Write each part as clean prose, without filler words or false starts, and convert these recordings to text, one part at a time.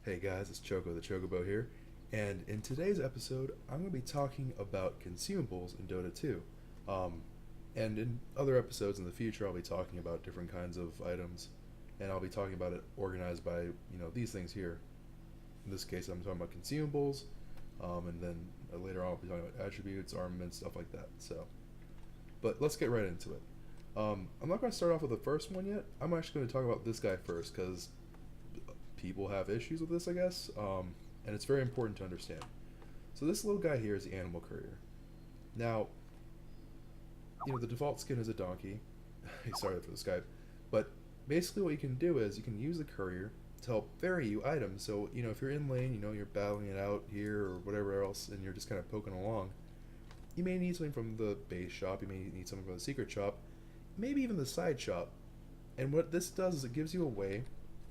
Hey guys, it's Choco the Chocobo here, and in today's episode, I'm going to be talking about consumables in Dota 2. Um, and in other episodes in the future, I'll be talking about different kinds of items, and I'll be talking about it organized by, these things here. In this case, I'm talking about consumables, and then later on, I'll be talking about attributes, armaments, stuff like that. But let's get right into it. I'm not going to start off with the first one yet. I'm actually going to talk about this guy first, because people have issues with this, I guess, and it's very important to understand. So this little guy here is the animal courier. Now, the default skin is a donkey. Sorry for the Skype, but basically what you can do is you can use the courier to help vary you items. So if you're in lane, you're battling it out here or whatever else, and you're just kind of poking along. You may need something from the base shop. You may need something from the secret shop, maybe even the side shop. And what this does is it gives you a way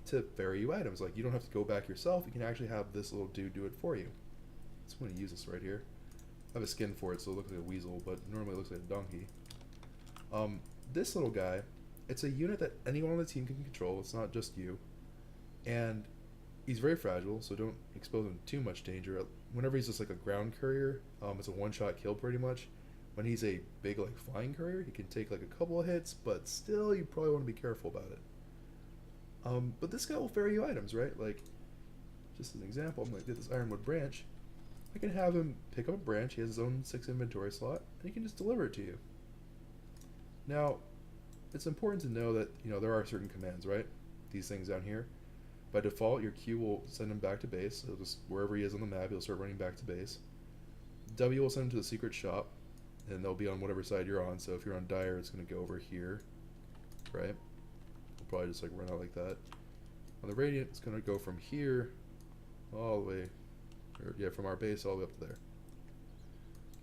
to vary you items. Like, you don't have to go back yourself. You can actually have this little dude do it for you. So I'm going to use this right here. I have a skin for it, so it looks like a weasel, but normally it looks like a donkey. This little guy, it's a unit that anyone on the team can control. It's not just you. And he's very fragile, so don't expose him to too much danger. Whenever he's just like a ground courier, it's a one-shot kill pretty much. When he's a big like flying courier, he can take like a couple of hits, but still you probably want to be careful about it. But this guy will vary you items, right? Like, just as an example, I'm going to get this ironwood branch. I can have him pick up a branch. He has his own 6 inventory slot, and he can just deliver it to you. Now, it's important to know that, there are certain commands, right? These things down here. By default, your Q will send him back to base. So just wherever he is on the map, he'll start running back to base. W will send him to the secret shop, and they'll be on whatever side you're on. So if you're on Dire, it's going to go over here, right? Probably just like run out like that. On the Radiant, it's going to go from here all the way, from our base all the way up to there.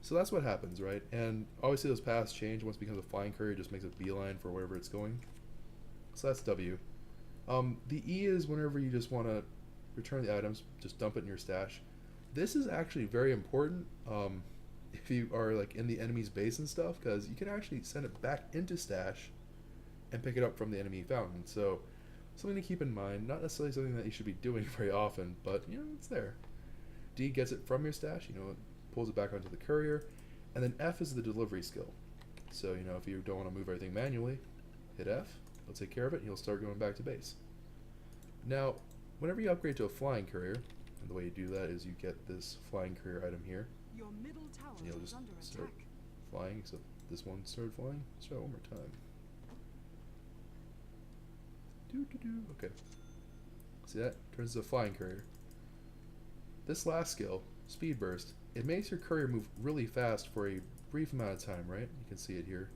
So that's what happens, right? And obviously those paths change. Once it becomes a flying courier, it just makes a beeline for wherever it's going. So that's W. The E is whenever you just want to return the items, just dump it in your stash. This is actually very important if you are like in the enemy's base and stuff, because you can actually send it back into stash and pick it up from the enemy fountain. So something to keep in mind, not necessarily something that you should be doing very often, but it's there. D gets it from your stash, it pulls it back onto the courier, and then F is the delivery skill. So if you don't want to move everything manually, hit F, it'll take care of it, and you'll start going back to base. Now, whenever you upgrade to a flying courier, and the way you do that is you get this flying courier item here, Your middle tower and you'll is just under start attack. flying, except this one started flying. Let's try it one more time. Okay. See that? Turns into a flying courier. This last skill, Speed Burst, it makes your courier move really fast for a brief amount of time, right? You can see it here.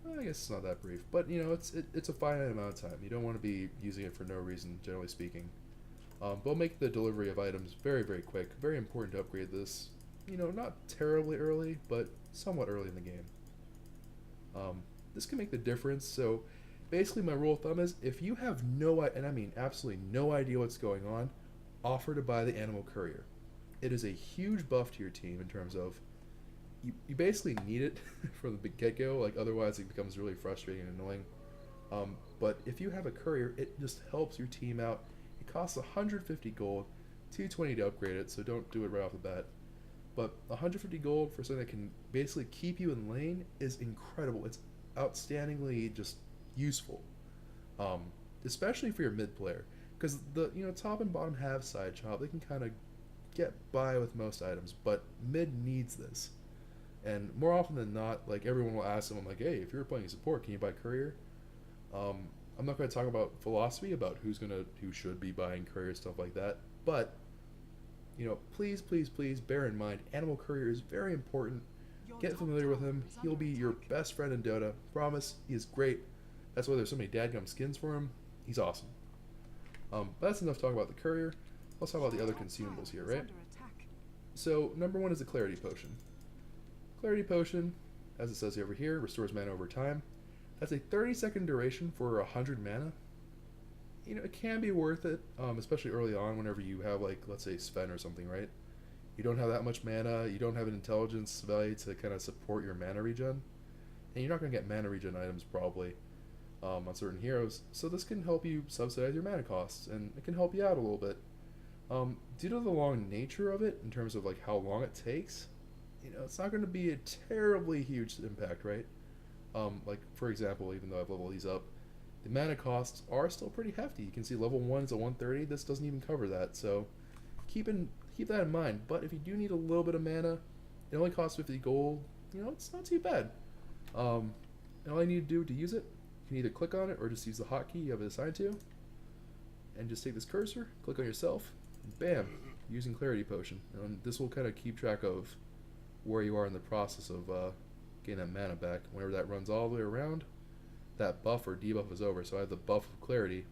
Well, I guess it's not that brief, but it's a finite amount of time. You don't want to be using it for no reason, generally speaking. But it'll make the delivery of items very, very quick. Very important to upgrade this. Not terribly early, but somewhat early in the game. This can make the difference. So basically my rule of thumb is if you have and I mean absolutely no idea what's going on, offer to buy the animal courier. It is a huge buff to your team in terms of you basically need it from the get-go, like otherwise it becomes really frustrating and annoying. But if you have a courier, it just helps your team out. It costs 150 gold, 220 to upgrade it, so don't do it right off the bat. But 150 gold for something that can basically keep you in lane is incredible. It's outstandingly just useful, especially for your mid player, because the top and bottom have side chop. They can kind of get by with most items, but mid needs this. And more often than not, like everyone will ask them, I'm like, hey, if you're playing support, can you buy courier? I'm not going to talk about philosophy about who should be buying courier, stuff like that, but please, please, please bear in mind, animal courier is very important. Your Get top familiar with tower him. is He'll under be your attack. best friend in Dota. Promise, he is great. That's why there's so many dadgum skins for him. He's awesome. But that's enough talk about the courier. Let's talk about the Your other top consumables tower here, is right? under attack. So number one is the clarity potion. Clarity potion, as it says over here, restores mana over time. That's a 30-second duration for 100 mana. It can be worth it, especially early on whenever you have, like, let's say Sven or something, right? You don't have that much mana, you don't have an intelligence value to kind of support your mana regen, and you're not going to get mana regen items probably on certain heroes, so this can help you subsidize your mana costs, and it can help you out a little bit. Due to the long nature of it, in terms of like how long it takes, it's not going to be a terribly huge impact, right? Like for example, even though I've leveled these up, the mana costs are still pretty hefty. You can see level 1 is a 130. This doesn't even cover that, so keep in keep that in mind. But if you do need a little bit of mana, it only costs 50 gold. It's not too bad. And all you need to do to use it, you can either click on it or just use the hotkey you have it assigned to, and just take this cursor, click on yourself, and bam, using Clarity Potion. And this will kind of keep track of where you are in the process of getting that mana back. Whenever that runs all the way around, that buff or debuff is over. So I have the buff of Clarity,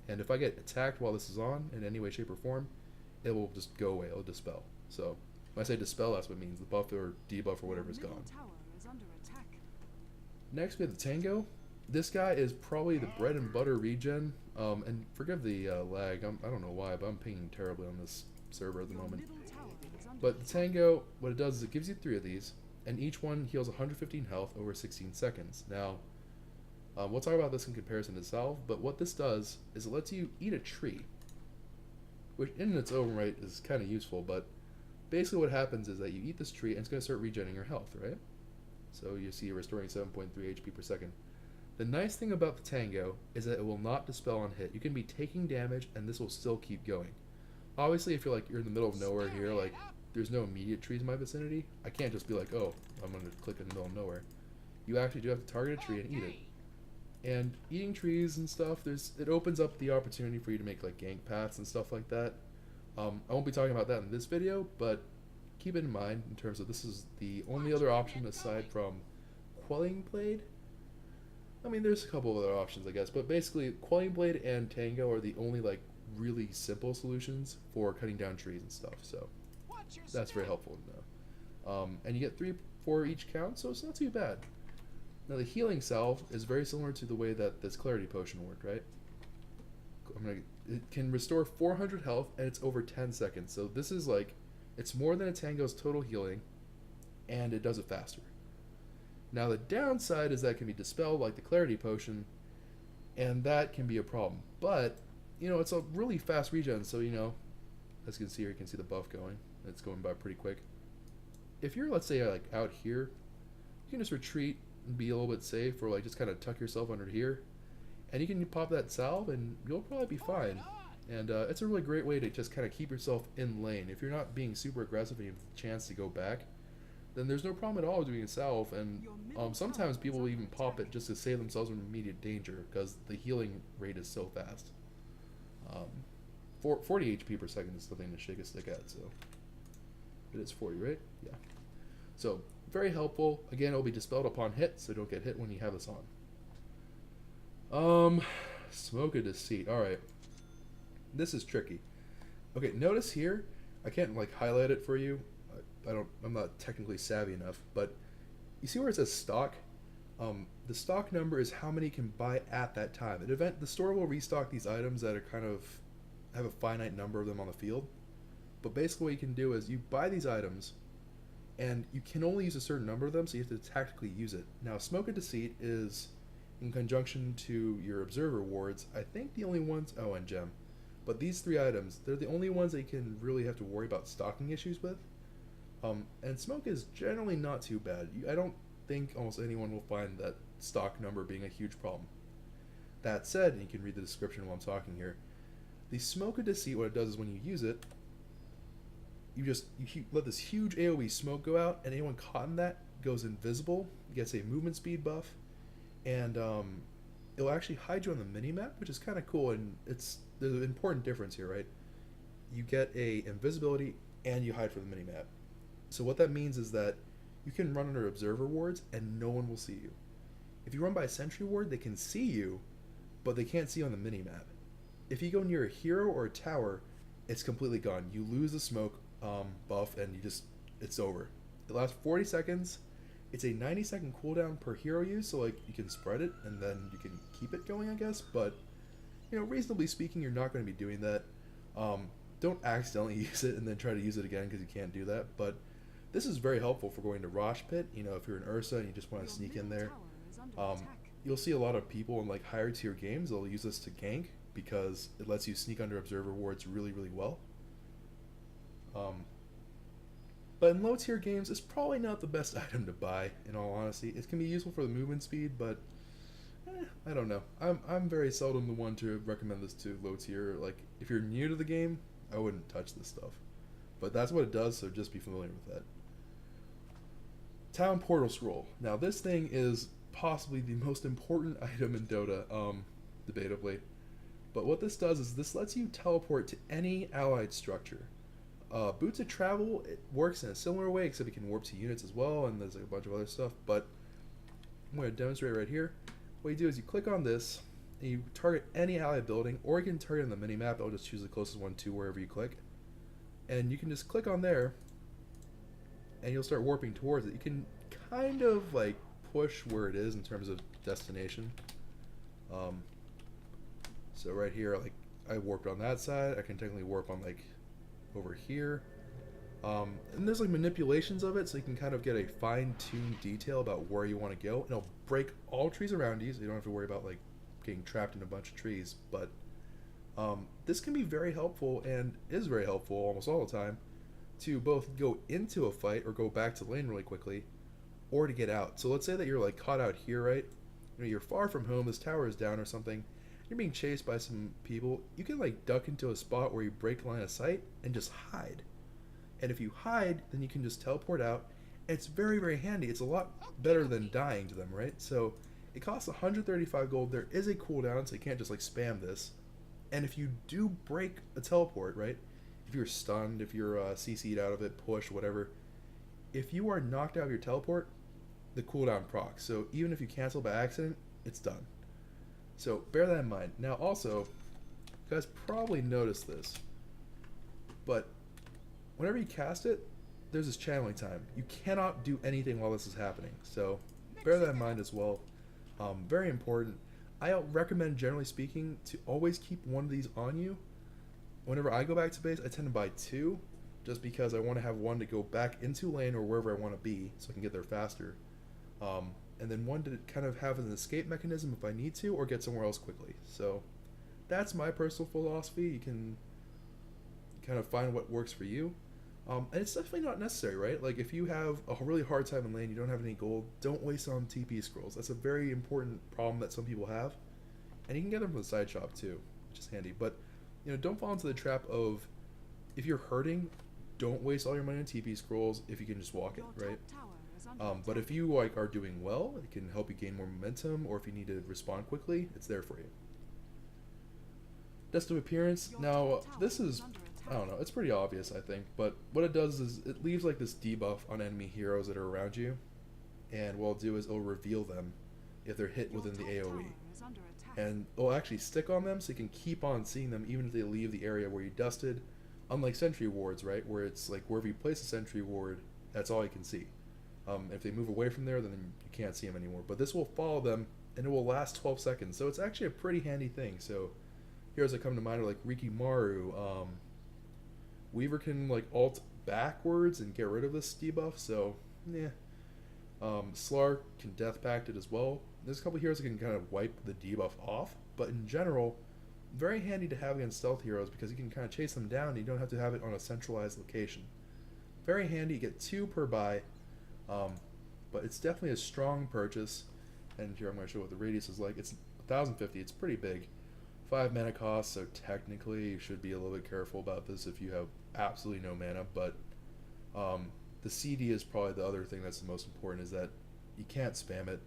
and if I get attacked while this is on in any way, shape, or form, it will just go away. It'll dispel. So when I say dispel, that's what it means. The buff or debuff or whatever is gone. Next we have the Tango. This guy is probably the bread and butter regen. And forgive the lag. I don't know why, but I'm pinging terribly on this server at the moment. But the Tango, what it does is it gives you 3 of these, and each one heals 115 health over 16 seconds. Now, we'll talk about this in comparison to Salve, but what this does is it lets you eat a tree, which in its own right is kind of useful, but basically what happens is that you eat this tree and it's going to start regenerating your health, right? So you see you're restoring 7.3 HP per second. The nice thing about the Tango is that it will not dispel on hit. You can be taking damage and this will still keep going. Obviously, if you're in the middle of nowhere here, like there's no immediate trees in my vicinity, I can't just be like, oh, I'm going to click in the middle of nowhere. You actually do have to target a tree and eat it. And eating trees and stuff, it opens up the opportunity for you to make like gank paths and stuff like that. I won't be talking about that in this video, but keep it in mind in terms of this is the only other option aside from Quelling Blade. I mean, there's a couple of other options, I guess, but basically Quelling Blade and Tango are the only like really simple solutions for cutting down trees and stuff. So that's very helpful to know. And you get 3 for each count, so it's not too bad. Now the healing salve is very similar to the way that this Clarity Potion worked, right? It can restore 400 health and it's over 10 seconds. So this is like, it's more than a Tango's total healing, and it does it faster. Now the downside is that it can be dispelled like the Clarity Potion, and that can be a problem. But, it's a really fast regen, so, as you can see here, you can see the buff going. It's going by pretty quick. If you're, let's say, like out here, you can just retreat and be a little bit safe, or like just kind of tuck yourself under here, and you can pop that salve, and you'll probably be fine. And it's a really great way to just kind of keep yourself in lane. If you're not being super aggressive and you have a chance to go back, then there's no problem at all doing a salve. And sometimes people will even pop it just to save themselves from immediate danger because the healing rate is so fast. 40 HP per second is the thing to shake a stick at, so it is 40, right? Yeah. So very helpful. Again, it'll be dispelled upon hit, so don't get hit when you have this on. Smoke of Deceit. All right. This is tricky. Okay, notice here, I can't like highlight it for you. I'm not technically savvy enough, but you see where it says stock? The stock number is how many you can buy at that time. The store will restock these items that are kind of have a finite number of them on the field. But basically what you can do is you buy these items and you can only use a certain number of them, so you have to tactically use it. Now, Smoke of Deceit is in conjunction to your Observer wards, I think the only ones, oh, and Gem. But these 3 items, they're the only ones that you can really have to worry about stocking issues with. And Smoke is generally not too bad. I don't think almost anyone will find that stock number being a huge problem. That said, and you can read the description while I'm talking here, the Smoke of Deceit, what it does is when you use it, you let this huge AoE smoke go out, and anyone caught in that goes invisible, gets a movement speed buff, and it'll actually hide you on the minimap, which is kind of cool, and there's an important difference here, right? You get a invisibility and you hide from the minimap. So what that means is that you can run under observer wards and no one will see you. If you run by a sentry ward, they can see you, but they can't see you on the minimap. If you go near a hero or a tower, it's completely gone. You lose the smoke buff and it's over. It lasts 40 seconds. It's a 90-second cooldown per hero use, so like you can spread it and then you can keep it going, I guess, but reasonably speaking, you're not going to be doing that. Don't accidentally use it and then try to use it again because you can't do that, but this is very helpful for going to Rosh Pit. If you're in Ursa and you just want to sneak in there, you'll see a lot of people in like higher tier games, they'll use this to gank because it lets you sneak under observer wards really, really well. Um, but in low tier games, it's probably not the best item to buy. In all honesty, it can be useful for the movement speed, but I don't know. I'm very seldom the one to recommend this to low tier. Like if you're new to the game, I wouldn't touch this stuff. But that's what it does, so just be familiar with that. Town Portal Scroll. Now this thing is possibly the most important item in Dota, debatably. But what this does is this lets you teleport to any allied structure. Boots of Travel, it works in a similar way, except it can warp to units as well, and there's like a bunch of other stuff. But I'm going to demonstrate right here. What you do is you click on this, and you target any allied building, or you can target on the mini-map. I'll just choose the closest one to wherever you click. And you can just click on there, and you'll start warping towards it. You can kind of like push where it is in terms of destination. So right here, like I warped on that side. I can technically warp on like over here. And there's like manipulations of it, so you can kind of get a fine-tuned detail about where you want to go. And it'll break all trees around you, so you don't have to worry about like getting trapped in a bunch of trees. But this can be very helpful, and is very helpful almost all the time, to both go into a fight or go back to lane really quickly, or to get out. So let's say that you're like caught out here, right? You know, you're far from home, this tower is down or something, you're being chased by some people, you can like duck into a spot where you break line of sight and just hide. And if you hide, then you can just teleport out. And it's very, very handy. It's a lot better than dying to them, right? So it costs 135 gold. There is a cooldown, so you can't just like spam this. And if you do break a teleport, right? If you're stunned, if you're CC'd out of it, push, whatever. If you are knocked out of your teleport, the cooldown procs. So even if you cancel by accident, it's done. So bear that in mind. Now also, you guys probably noticed this, but whenever you cast it, there's this channeling time. You cannot do anything while this is happening. So bear that in mind as well. Very important. I recommend, generally speaking, to always keep one of these on you. Whenever I go back to base, I tend to buy two, just because I want to have one to go back into lane or wherever I want to be, so I can get there faster. And then one to kind of have an escape mechanism if I need to, or get somewhere else quickly. So that's my personal philosophy. You can kind of find what works for you. And it's definitely not necessary, right? Like if you have a really hard time in lane, you don't have any gold, don't waste on TP scrolls. That's a very important problem that some people have. And you can get them from the side shop too, which is handy. But you know, don't fall into the trap of, if you're hurting, don't waste all your money on TP scrolls if you can just walk it, right? But if you like are doing well, it can help you gain more momentum, or if you need to respond quickly, it's there for you. Dust of Appearance. Now, this is, I don't know, it's pretty obvious, I think, but what it does is it leaves like this debuff on enemy heroes that are around you, and what it'll do is it'll reveal them if they're hit within the AoE. And it'll actually stick on them, so you can keep on seeing them even if they leave the area where you dusted, unlike sentry wards, right, where it's like wherever you place a sentry ward, that's all you can see. If they move away from there, then you can't see them anymore. But this will follow them, and it will last 12 seconds. So it's actually a pretty handy thing. So heroes that come to mind are like Rikimaru. Weaver can like ult backwards and get rid of this debuff. So yeah. Slark can death pact it as well. There's a couple heroes that can kind of wipe the debuff off. But in general, very handy to have against stealth heroes, because you can kind of chase them down and you don't have to have it on a centralized location. Very handy. You get 2 per buy. But it's definitely a strong purchase, and here I'm going to show what the radius is like. It's 1050, it's pretty big. 5 mana cost, so technically you should be a little bit careful about this if you have absolutely no mana, but the CD is probably the other thing that's the most important, is that you can't spam it.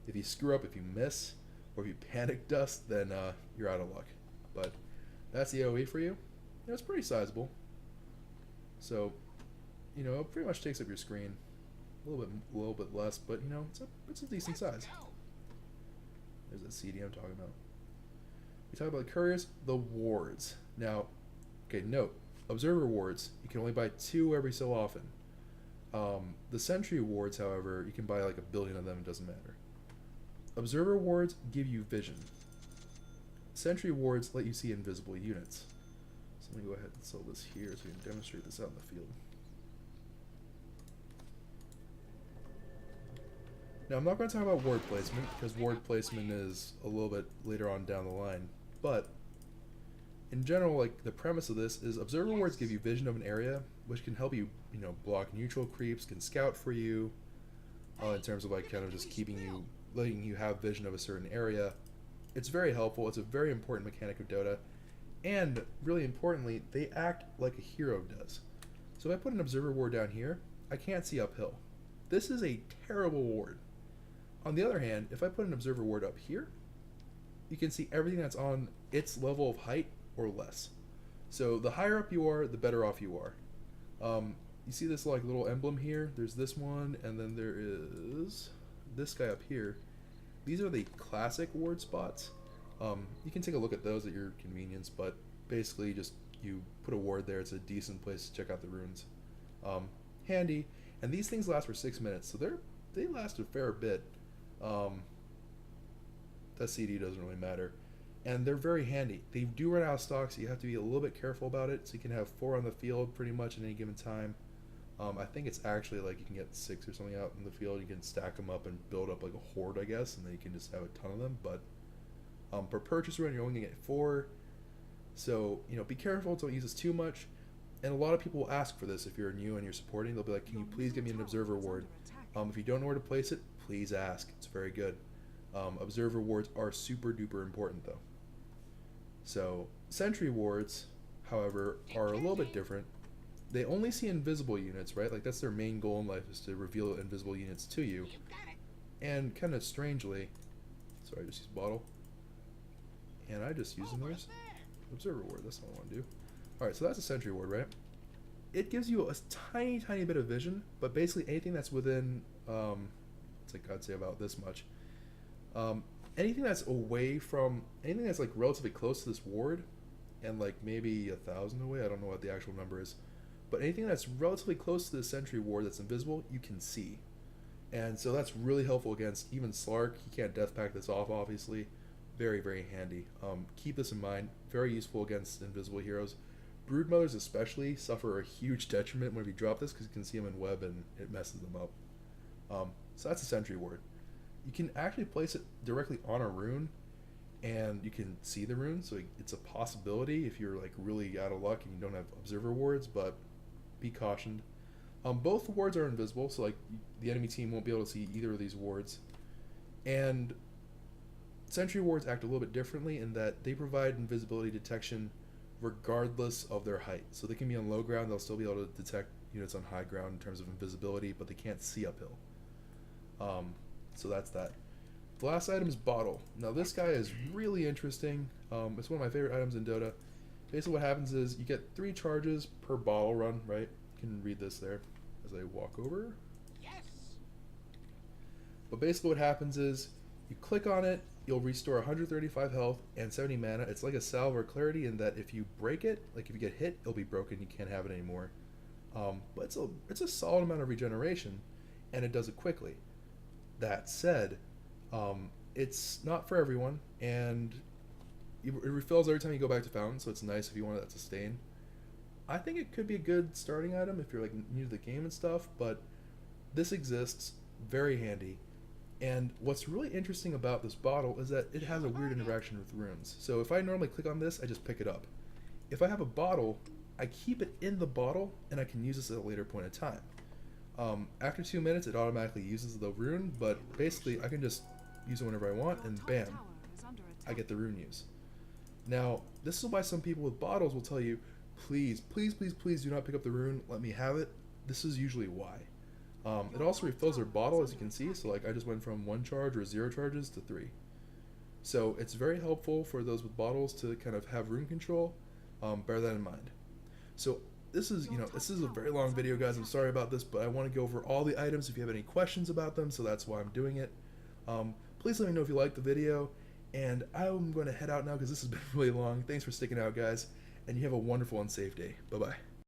If you screw up, if you miss, or if you panic dust, then you're out of luck. But that's the AoE for you. You know, it's pretty sizable. So, you know, it pretty much takes up your screen. A little bit less, but you know, it's a decent size. There's that CD I'm talking about. We talk about the couriers, the wards. Now, okay, note, observer wards, you can only buy 2 every so often. The sentry wards, however, you can buy like 1 billion of them, it doesn't matter. Observer wards give you vision. Sentry wards let you see invisible units. So let me go ahead and sell this here so we can demonstrate this out in the field. Now, I'm not going to talk about ward placement, because ward placement is a little bit later on down the line, but in general, like the premise of this is observer wards give you vision of an area, which can help you, block neutral creeps, can scout for you, in terms of like kind of just keeping you, letting you have vision of a certain area. It's very helpful. It's a very important mechanic of Dota, and really importantly, they act like a hero does. So if I put an observer ward down here, I can't see uphill. This is a terrible ward. On the other hand, if I put an observer ward up here, you can see everything that's on its level of height or less. So the higher up you are, the better off you are. You see this like little emblem here? There's this one, and then there is this guy up here. These are the classic ward spots. You can take a look at those at your convenience, but basically just you put a ward there. It's a decent place to check out the runes. Handy, and these things last for 6 minutes, so they last a fair bit. That CD doesn't really matter, and they're very handy. They do run out of stock, so you have to be a little bit careful about it. So you can have 4 on the field pretty much at any given time. I think it's actually like you can get 6 or something out in the field. You can stack them up and build up like a horde, I guess, and then you can just have a ton of them. But per purchase run, you're only gonna get 4. So be careful, don't use this too much. And a lot of people will ask for this if you're new and you're supporting. They'll be like, "Can you please give me an observer ward?" If you don't know where to place it, please ask. It's very good. Observer wards are super duper important though. So sentry wards, however, are a little bit different. They only see invisible units, right? Like that's their main goal in life, is to reveal invisible units to you. And kind of strangely, sorry, I just used bottle. And I just used noise. Observer ward, that's what I want to do. Alright, so that's a sentry ward, right? It gives you a tiny, tiny bit of vision, but basically anything that's within, it's like I'd say about this much. Anything that's away from, anything that's like relatively close to this ward, and like maybe 1,000 away, I don't know what the actual number is, but anything that's relatively close to the sentry ward that's invisible, you can see. And so that's really helpful against even Slark. He can't death pack this off, obviously. Very, very handy. Keep this in mind. Very useful against invisible heroes. Broodmothers especially suffer a huge detriment when you drop this, because you can see them in web and it messes them up. So that's a sentry ward. You can actually place it directly on a rune, and you can see the rune, so it's a possibility if you're like really out of luck and you don't have observer wards, but be cautioned. Both wards are invisible, so like the enemy team won't be able to see either of these wards. And sentry wards act a little bit differently in that they provide invisibility detection regardless of their height. So they can be on low ground, they'll still be able to detect units on high ground in terms of invisibility, but they can't see uphill. So that's that. The last item is Bottle. Now this guy is really interesting. It's one of my favorite items in Dota. Basically what happens is you get 3 charges per bottle run, right? You can read this there as I walk over. Yes. But basically what happens is you click on it, you'll restore 135 health and 70 mana. It's like a salve or clarity in that if you break it, like if you get hit, it'll be broken, you can't have it anymore. But it's a solid amount of regeneration, and it does it quickly. That said, it's not for everyone, and it refills every time you go back to Fountain, so it's nice if you want that to sustain. I think it could be a good starting item if you're like new to the game and stuff, but this exists, very handy. And what's really interesting about this bottle is that it has a weird interaction with runes. So if I normally click on this, I just pick it up. If I have a bottle, I keep it in the bottle, and I can use this at a later point in time. After 2 minutes, it automatically uses the rune, but basically I can just use it whenever I want, and bam, I get the rune use. Now, this is why some people with bottles will tell you, please, please, please, please do not pick up the rune, let me have it. This is usually why. It also refills their bottle, as you can see, so like I just went from 1 charge or 0 charges to 3. So it's very helpful for those with bottles to kind of have rune control. Bear that in mind. So this is a very long video, guys. I'm sorry about this, but I want to go over all the items if you have any questions about them, so that's why I'm doing it. Please let me know if you liked the video, and I'm going to head out now because this has been really long. Thanks for sticking out, guys, and you have a wonderful and safe day. Bye-bye.